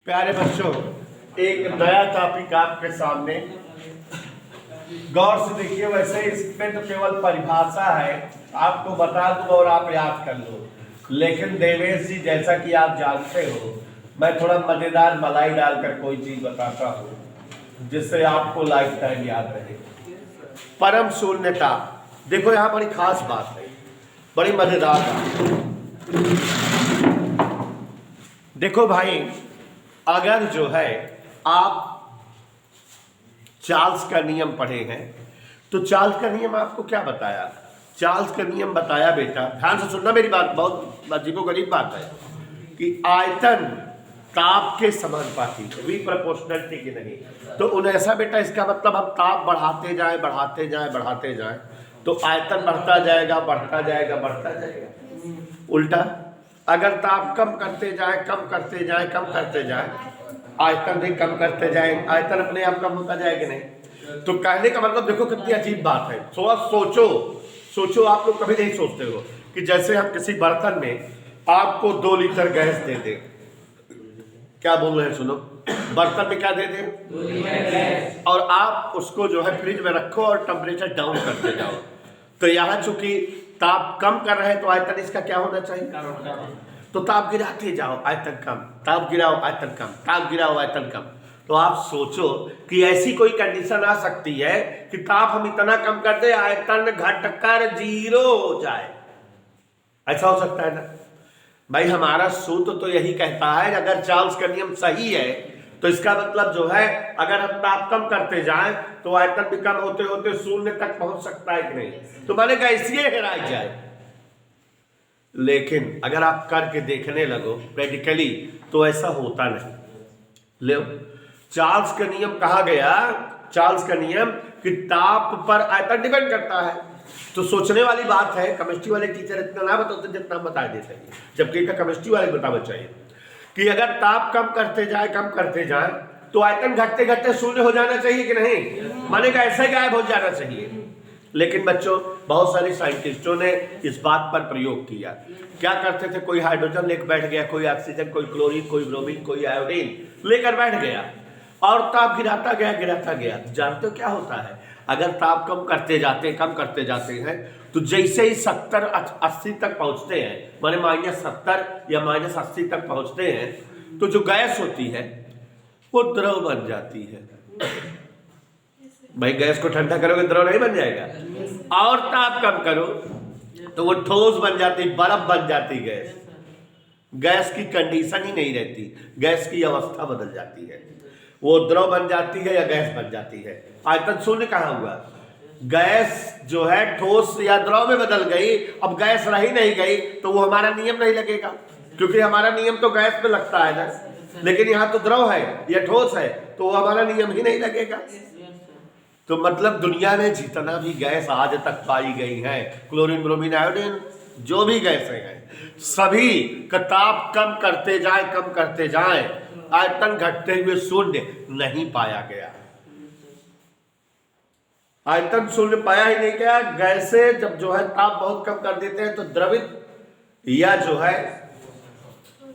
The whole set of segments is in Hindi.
प्यारे बच्चों, एक नया टॉपिक आपके सामने, गौर से देखिए। वैसे इसमें तो केवल परिभाषा है, आपको बता दूं और आप याद कर लो। लेकिन देवेश जी, जैसा कि आप जानते हो, मैं थोड़ा मजेदार मलाई डालकर कोई चीज बताता हूँ जिससे आपको लाइफ टाइम याद रहे। परम शून्यता। देखो यहाँ बड़ी खास बात है, बड़ी मजेदार बात है। देखो भाई, अगर जो है आप चार्ल्स का नियम पढ़े हैं तो चार्ल्स का नियम आपको क्या बताया? चार्ल्स का नियम बताया, बेटा ध्यान से सुनना मेरी बात, बहुत अजीबोगरीब बात है, कि आयतन ताप के समानुपाती है, वी प्रोपोर्शनलिटी की नहीं। तो उन्हें ऐसा बेटा, इसका मतलब हम ताप बढ़ाते जाएं बढ़ाते जाएं बढ़ाते जाएं तो आयतन बढ़ता जाएगा बढ़ता जाएगा बढ़ता जाएगा। उल्टा, अगर ताप कम करते जाए कम करते जाए कम करते जाए, आयतन भी कम करते जाए, आयतन अपने आप कम होता जाएगा नहीं। तो कहने का मतलब देखो कितनी अजीब बात है। थोड़ा सोचो सोचो, आप लोग कभी नहीं सोचते हो कि जैसे हम किसी बर्तन में आपको 2 लीटर गैस दे दे, क्या बोल रहे हैं सुनो, बर्तन में क्या दे दे, 2 लीटर गैस, और आप उसको जो है फ्रिज में रखो और टेम्परेचर डाउन करते जाओ। तो यहाँ चूंकि ताप कम कर रहे हैं तो आयतन इसका क्या होना चाहिए, तो ताप गिराते जाओ आयतन कम, ताप गिराओ आयतन कम, ताप गिराओ आयतन कम। तो आप सोचो कि ऐसी कोई कंडीशन आ सकती है कि ताप हम इतना कम कर दे आयतन घटकर 0 हो जाए। ऐसा हो सकता है ना भाई? हमारा सूत्र तो यही कहता है, अगर चार्ल्स का नियम सही है तो इसका मतलब जो है, अगर हम ताप कम करते जाएं तो आयतन भी कम होते होते 0 तक पहुंच सकता है कि नहीं, तो माने गैसीय हेराई जाए। लेकिन अगर आप करके देखने लगो प्रैक्टिकली तो ऐसा होता नहीं। ले, चार्ल्स का नियम कहा गया, चार्ल्स का नियम कि ताप पर आयतन डिपेंड करता है। तो सोचने वाली बात है, केमिस्ट्री वाले टीचर इतना ना बताते जितना बता देते हैं, जबकि इनका केमिस्ट्री वाले बताना चाहिए कि अगर ताप कम करते जाए तो आयतन घटते घटते 0 हो जाना चाहिए कि नहीं, माने का ऐसे गायब हो जाना चाहिए। लेकिन बच्चों, बहुत सारे साइंटिस्टों ने इस बात पर प्रयोग किया। क्या करते थे, कोई हाइड्रोजन लेकर बैठ गया, कोई ऑक्सीजन, कोई क्लोरीन, कोई ब्रोमीन, कोई आयोडीन लेकर बैठ गया और ताप गिराता गया। जानते हो क्या होता है? अगर ताप कम करते जाते हैं तो जैसे ही 70-80 तक पहुंचते हैं, माने -70 या -80 तक पहुंचते हैं, तो जो गैस होती है वो द्रव बन जाती है। भाई गैस को ठंडा करोगे द्रव नहीं बन जाएगा? और ताप कम करो तो वो ठोस बन जाती, बर्फ बन जाती। गैस की कंडीशन ही नहीं रहती, गैस की अवस्था बदल जाती है, वो द्रव बन जाती है या गैस बन जाती है। आयतन 0 कहाँ हुआ? गैस जो है ठोस या द्रव में बदल गई। अब गैस रही नहीं गई तो वो हमारा नियम नहीं लगेगा, क्योंकि हमारा नियम तो गैस पे लगता है ना। लेकिन यहाँ तो द्रव है या ठोस है तो वो हमारा नियम ही नहीं लगेगा। तो मतलब दुनिया में जितना भी गैस आज तक पाई गई है, क्लोरीन, ब्रोमीन, आयोडीन, जो भी गैसें हैं, सभी का ताप कम करते जाए आयतन घटते हुए 0 नहीं पाया गया। आयतन 0 पाया ही नहीं गया। गैसें जब जो है ताप बहुत कम कर देते हैं तो द्रवित या जो है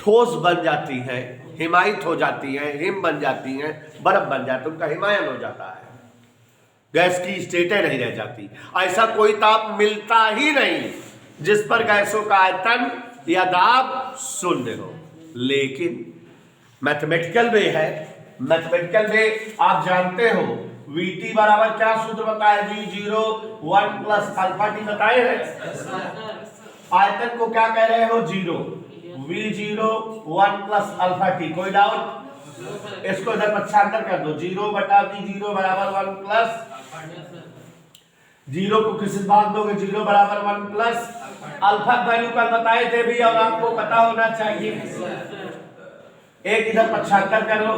ठोस बन जाती है, हिमायित हो जाती है, हिम बन जाती है, बर्फ बन जाती है, उनका हिमायन हो जाता है, गैस की स्टेटें नहीं रह जाती। ऐसा कोई ताप मिलता ही नहीं जिस पर गैसों का आयतन या दाब 0 हो। लेकिन मैथमेटिकल में है, मैथमेटिकल में आप जानते हो VT बराबर क्या सूत्र बताया? V0 1 प्लस अल्फा टी बताए हैं। आयतन को क्या कह रहे हो? 0। V0 1 plus alpha T. कोई डाउट? इसको इधर पक्षांतर कर दो, 0/V0 बराबर 1 प्लस, 0 को किसी भाग दोगे, 0 बराबर 1 प्लस अल्फा वैल्यू कल बताए थे भी और आपको पता होना चाहिए। एक इधर पक्षांतर करो,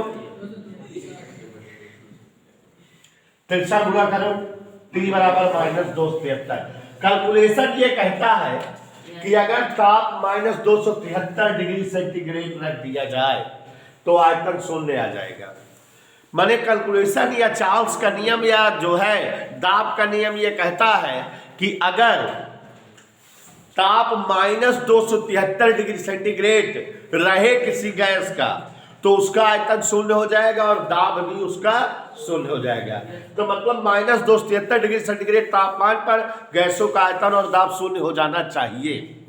तिरछा गुणा करो, T बराबर -273। कैलकुलेशन ये कहता है कि अगर ताप -273 डिग्री सेंटीग्रेड रख दिया जाए तो आयतन 0 आ जाएगा। माने कैलकुलेशन या चार्ल्स का नियम या जो है दाब का नियम ये कहता है कि अगर ताप -273 डिग्री सेंटीग्रेड रहे किसी गैस का तो उसका आयतन शून्य हो जाएगा और दाब भी उसका शून्य हो जाएगा। तो मतलब -273 डिग्री सेंटीग्रेड तापमान पर गैसों का आयतन और दाब शून्य हो जाना चाहिए।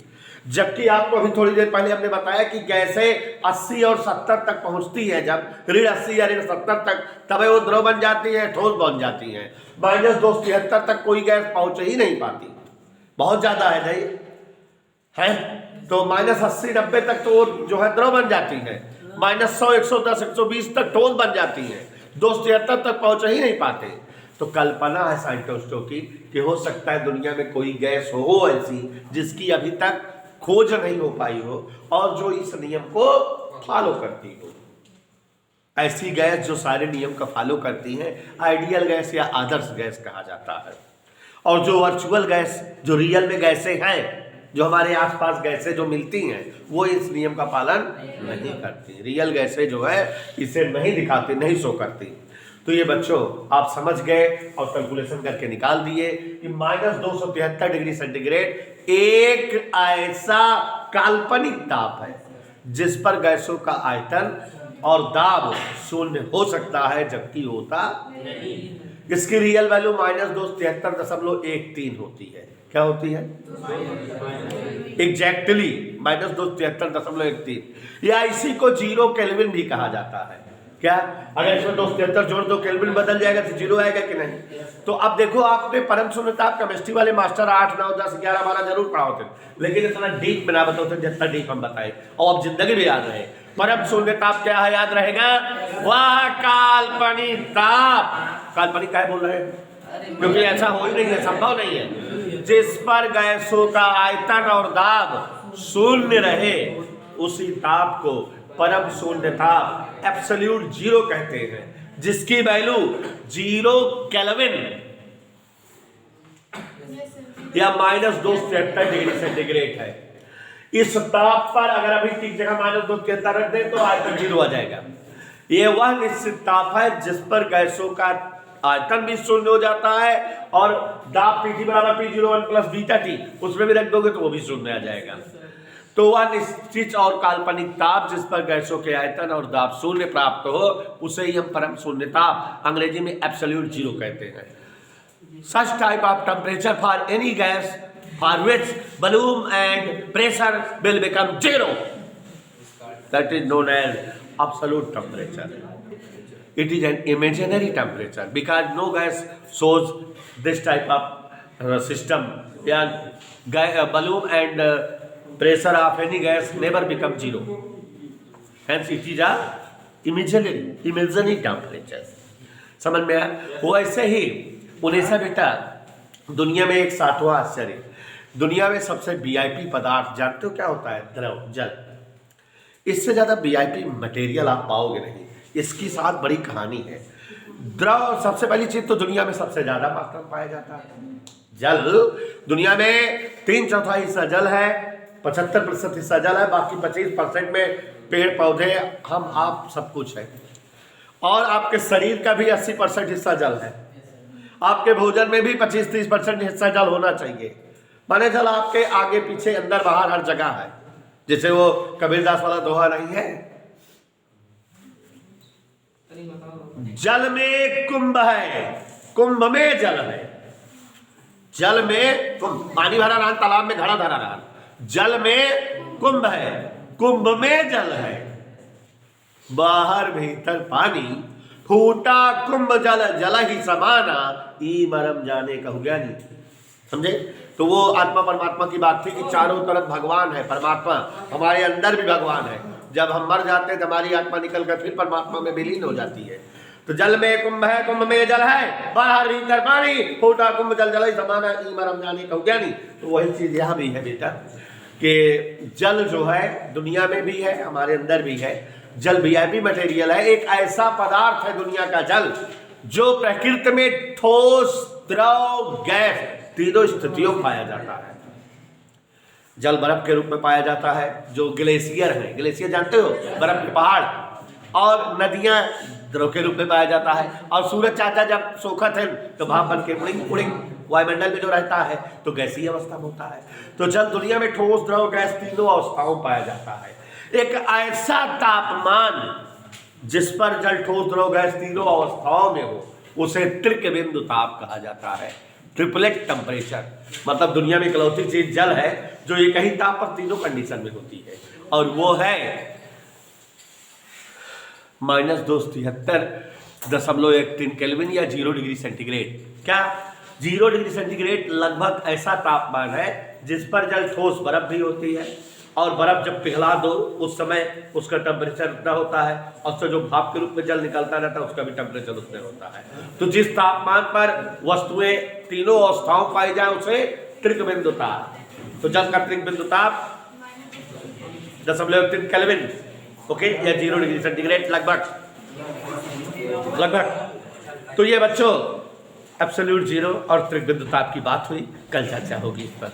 जबकि आपको अभी थोड़ी देर पहले हमने बताया कि गैसें 80 और 70 तक पहुंचती है, जब ऋण 80 या ऋण 70 तक, तब वो द्रव बन जाती है, ठोस बन जाती है। -273 तक कोई गैस पहुंच ही नहीं पाती, बहुत ज्यादा है नहीं है। तो -80-90 तक तो जो है द्रव बन जाती है, -100, 110, 120 तक ठोस बन जाती है, 273 तक पहुंच ही नहीं पाते। तो कल्पना है साइंटिस्टों की कि हो सकता है दुनिया में कोई गैस हो ऐसी जिसकी अभी तक खोज नहीं हो पाई हो और जो इस नियम को फॉलो करती हो। ऐसी गैस जो सारे नियम का फॉलो करती है आइडियल गैस या आदर्श गैस कहा जाता है। और जो वर्चुअल गैस, जो रियल में गैसें हैं, जो हमारे आसपास गैसें जो मिलती हैं, वो इस नियम का पालन नहीं करती। रियल गैसें जो है इसे नहीं दिखाती, नहीं शो करती। तो ये बच्चों आप समझ गए और कैलकुलेशन करके निकाल दिए कि -273 डिग्री सेंटीग्रेड एक ऐसा काल्पनिक ताप है जिस पर गैसों का आयतन और दाब शून्य हो सकता है, जबकि होता नहीं। इसकी रियल वैल्यू -273.13 होती है। क्या होती है? एग्जैक्टली -273.13। या इसी को 0 केल्विन भी कहा जाता है। क्या अगर इसमें 273 जोड़ दो केल्विन बदल जाएगा तो 0 आएगा कि नहीं? तो अब देखो, आपने परम शून्य ताप केमिस्ट्री वाले मास्टर 8, 9, 10, 11, 12 जरूर पढ़ा होते, लेकिन इतना डीप में ना बताते जितना डीप हम बताए, और अब जिंदगी भी याद रहे। परम शून्य ताप क्या है याद रहेगा? वह काल्पनिक ताप। काल्पनिक क्या बोल रहे हैं? क्योंकि ऐसा हो ही नहीं है, संभव नहीं है, जिस पर गैसों का आयतन और दाब शून्य रहे, उसी ताप को परम शून्य ताप, एब्सोल्यूट जीरो कहते हैं, जिसकी वैल्यू 0 केल्विन या -273 डिग्री सेंटीग्रेड है। इस ताप पर अगर अभी ठीक जगह -273 रख दें तो आयतन 0 आ जाएगा। यह वह निश्चित ताप है जिस पर गैसों का आयतन भी शून्य हो जाता है और दाब P बराबर P01 + बीटा T, उसमें भी रख दोगे तो वो भी शून्य आ जाएगा। तो वह निश्चित और काल्पनिक ताप जिस पर गैसों के आयतन और दाब शून्य प्राप्त हो, उसे ही हम परम शून्य ताप, अंग्रेजी में एब्सोल्यूट जीरो कहते हैं। Such type of temperature for any gas for which volume and pressure will become 0, that is known as absolute temperature. It is an imaginary temperature because no gas shows this type of system. Yeah, volume and pressure of any gas never become 0. Hence it is a imaginary temperature. समझ में आया? वो ऐसे ही उन्नीसा बेटा, दुनिया में एक 7वां आश्चर्य, दुनिया में सबसे वीआईपी पदार्थ जानते हो क्या होता है? द्रव, जल। इससे ज्यादा वीआईपी मटेरियल आप पाओगे नहीं। इसकी साथ बड़ी कहानी है। द्रव, सबसे पहली चीज तो दुनिया में सबसे ज्यादा मात्रा में पाया जाता है जल। दुनिया में 3/4 हिस्सा जल है, 75% हिस्सा जल है, बाकी 25% में पेड़ पौधे, हम आप सब कुछ है। और आपके शरीर का भी 80% हिस्सा जल है। आपके भोजन में भी 25-30% हिस्सा जल होना चाहिए। माने जल आपके आगे पीछे अंदर बाहर हर जगह है। जैसे वो कबीरदास वाला दोहा नहीं है, जल में कुंभ है, कुंभ में जल है। जल में कुंभ, पानी भरा रहा, तालाब में घड़ा धरा रहा, जल में कुंभ है, कुंभ में जल है, बाहर भीतर पानी, फूटा कुंभ जल, जल ही समाना, ई मरम जाने कहु ज्ञानी। समझे? तो वो आत्मा परमात्मा की बात थी कि चारों तरफ भगवान है, परमात्मा, हमारे अंदर भी भगवान है। जब हम मर जाते हैं तो हमारी आत्मा निकलकर फिर परमात्मा में विलीन हो जाती है। तो जल में कुंभ है, कुंभ में जल है, बाहर भीतर पानी, फूटा कुंभ जल, जल ही समाना, ई मरम जाने कहु ज्ञानी। तो वही चीज यहाँ भी है बेटा, कि जल जो है दुनिया में भी है, हमारे अंदर भी है। जल वीआईपी मटेरियल है, एक ऐसा पदार्थ है दुनिया का जल जो प्रकृति में ठोस, द्रव, गैस तीनों स्थितियों में पाया जाता है। जल बर्फ के रूप में पाया जाता है, जो ग्लेशियर है, ग्लेशियर जानते हो, बर्फ के पहाड़, और नदियां द्रव के रूप में पाया जाता है। और सूरज चाचा जब सोखत है तो भाप बन के उड़िंग वायुमंडल में जो रहता है तो गैसीय अवस्था में होता है। तो जल दुनिया में ठोस, द्रव, गैस तीनों अवस्थाओं में पाया जाता है। एक ऐसा तापमान जिस पर जल, ठोस, द्रव, गैस तीनों अवस्थाओं में हो उसे त्रिकबिंदु ताप कहा जाता है। ट्रिपलेट टेम्परेचर, मतलब दुनिया में इकलौती चीज जल है जो एक ही ताप पर तीनों कंडीशन में होती है, और वो है -273.13 केल्विन या 0 डिग्री सेंटीग्रेड। क्या 0 डिग्री सेंटीग्रेड लगभग ऐसा तापमान है जिस पर जल, ठोस, बर्फ भी होती है, और बर्फ जब पिघला दो उस समय उसका टेम्परेचर उतना होता है, और उससे जो भाप के रूप में जल निकलता रहता है उसका भी टेम्परेचर उतना होता है। तो जिस तापमान पर वस्तुएं तीनों अवस्थाओं पाई जाए उसे त्रिकबिंदु ताप। तो जल का त्रिकबिंदु ताप 0.3 केल्विन, ओके, या 0 डिग्री सेंटीग्रेड लगभग। तो ये बच्चों एब्सोल्यूट जीरो और त्रिकबिंदु ताप की बात हुई, कल चर्चा होगी इस पर।